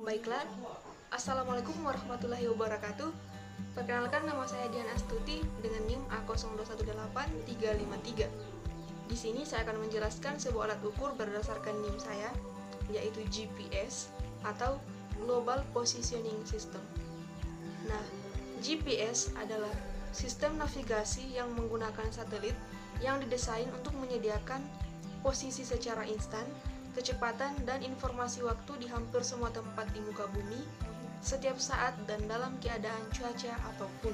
Baiklah, Assalamualaikum warahmatullahi wabarakatuh. Perkenalkan, nama saya Dian Astuti dengan NIM A0218353. Di sini saya akan menjelaskan sebuah alat ukur berdasarkan NIM saya, yaitu GPS atau Global Positioning System. Nah, GPS adalah sistem navigasi yang menggunakan satelit yang didesain untuk menyediakan posisi secara instan, kecepatan, dan informasi waktu di hampir semua tempat di muka bumi, setiap saat dan dalam keadaan cuaca apapun.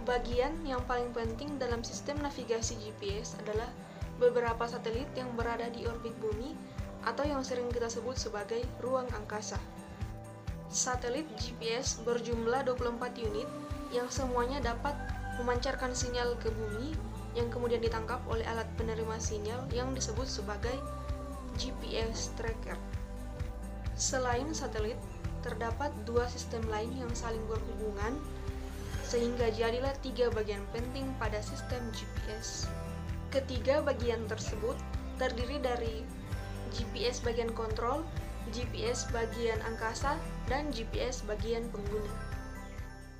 Bagian yang paling penting dalam sistem navigasi GPS adalah beberapa satelit yang berada di orbit bumi atau yang sering kita sebut sebagai ruang angkasa. Satelit GPS berjumlah 24 unit yang semuanya dapat memancarkan sinyal ke bumi yang kemudian ditangkap oleh alat penerima sinyal yang disebut sebagai GPS tracker. Selain satelit, terdapat dua sistem lain yang saling berhubungan, sehingga jadilah tiga bagian penting pada sistem GPS. Ketiga bagian tersebut terdiri dari GPS bagian kontrol, GPS bagian angkasa, dan GPS bagian pengguna.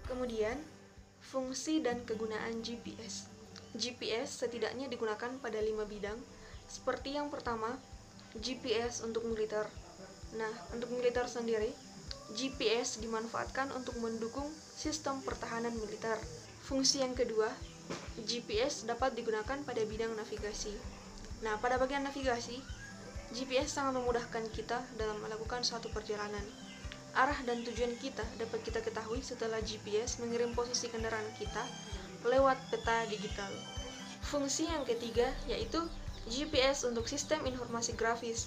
Kemudian, fungsi dan kegunaan GPS. GPS setidaknya digunakan pada 5 bidang, seperti yang pertama, GPS untuk militer. Nah, untuk militer sendiri, GPS dimanfaatkan untuk mendukung sistem pertahanan militer. Fungsi yang kedua, GPS dapat digunakan pada bidang navigasi. Nah, pada bagian navigasi, GPS sangat memudahkan kita dalam melakukan suatu perjalanan. Arah dan tujuan kita dapat kita ketahui setelah GPS mengirim posisi kendaraan kita lewat peta digital. Fungsi yang ketiga yaitu GPS untuk sistem informasi grafis.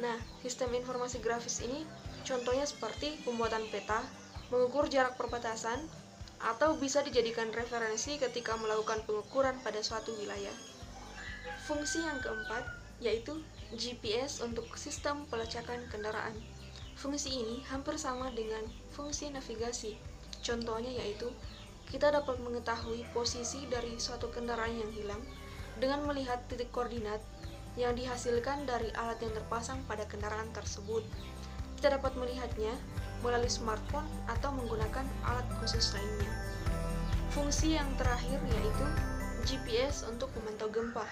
Nah, sistem informasi grafis ini contohnya seperti pembuatan peta, mengukur jarak perbatasan, atau bisa dijadikan referensi ketika melakukan pengukuran pada suatu wilayah. Fungsi yang keempat yaitu GPS untuk sistem pelacakan kendaraan. Fungsi ini hampir sama dengan fungsi navigasi. Contohnya yaitu kita dapat mengetahui posisi dari suatu kendaraan yang hilang dengan melihat titik koordinat yang dihasilkan dari alat yang terpasang pada kendaraan tersebut. Kita dapat melihatnya melalui smartphone atau menggunakan alat khusus lainnya. Fungsi yang terakhir yaitu GPS untuk memantau gempa.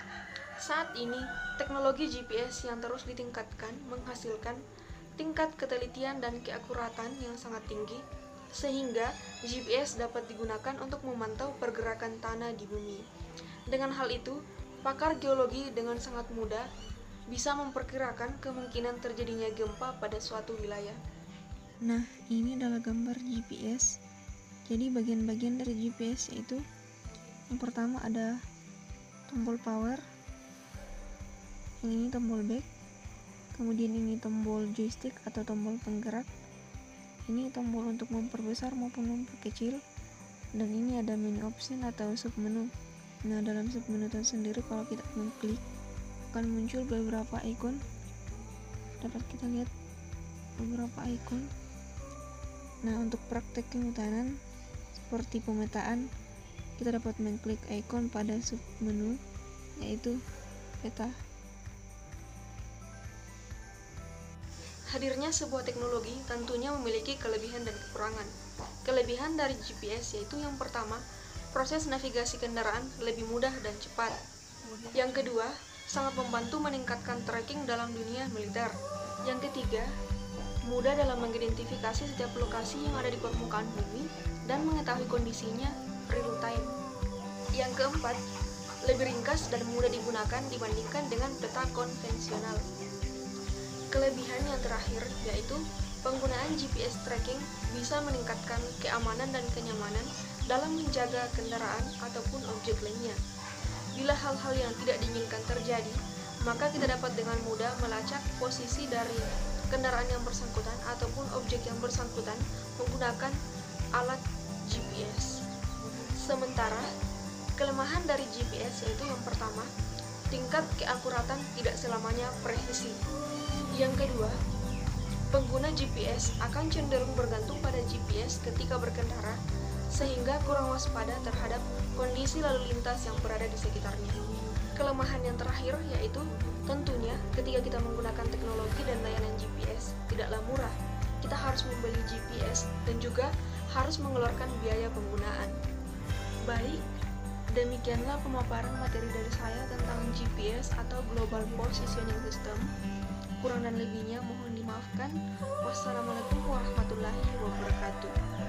Saat ini, teknologi GPS yang terus ditingkatkan menghasilkan tingkat ketelitian dan keakuratan yang sangat tinggi, sehingga GPS dapat digunakan untuk memantau pergerakan tanah di bumi. Dengan hal itu, pakar geologi dengan sangat mudah bisa memperkirakan kemungkinan terjadinya gempa pada suatu wilayah. Nah, ini adalah gambar GPS. Jadi bagian-bagian dari GPS yaitu yang pertama ada tombol power, yang ini tombol back, kemudian ini tombol joystick atau tombol penggerak, ini tombol untuk memperbesar maupun memperkecil, dan ini ada menu option atau submenu. Nah, dalam submenu tersendiri kalau kita mengklik akan muncul beberapa ikon. Dapat kita lihat beberapa ikon. Nah, untuk praktek kehutanan seperti pemetaan, kita dapat mengklik ikon pada submenu yaitu peta. Hadirnya sebuah teknologi tentunya memiliki kelebihan dan kekurangan. Kelebihan dari GPS yaitu yang pertama, proses navigasi kendaraan lebih mudah dan cepat. Yang kedua, sangat membantu meningkatkan tracking dalam dunia militer. Yang ketiga, mudah dalam mengidentifikasi setiap lokasi yang ada di permukaan bumi dan mengetahui kondisinya real time. Yang keempat, lebih ringkas dan mudah digunakan dibandingkan dengan peta konvensional. Kelebihan yang terakhir yaitu penggunaan GPS tracking bisa meningkatkan keamanan dan kenyamanan dalam menjaga kendaraan ataupun objek lainnya. Bila hal-hal yang tidak diinginkan terjadi, maka kita dapat dengan mudah melacak posisi dari kendaraan yang bersangkutan ataupun objek yang bersangkutan menggunakan alat GPS. Sementara, kelemahan dari GPS yaitu yang pertama, tingkat keakuratan tidak selamanya presisi. Yang kedua, pengguna GPS akan cenderung bergantung pada GPS ketika berkendara, sehingga kurang waspada terhadap kondisi lalu lintas yang berada di sekitarnya. Kelemahan yang terakhir yaitu tentunya ketika kita menggunakan teknologi dan layanan GPS tidaklah murah. Kita harus membeli GPS dan juga harus mengeluarkan biaya penggunaan. Baik, demikianlah pemaparan materi dari saya tentang GPS atau Global Positioning System. Kurang dan lebihnya mohon dimaafkan. Wassalamualaikum warahmatullahi wabarakatuh.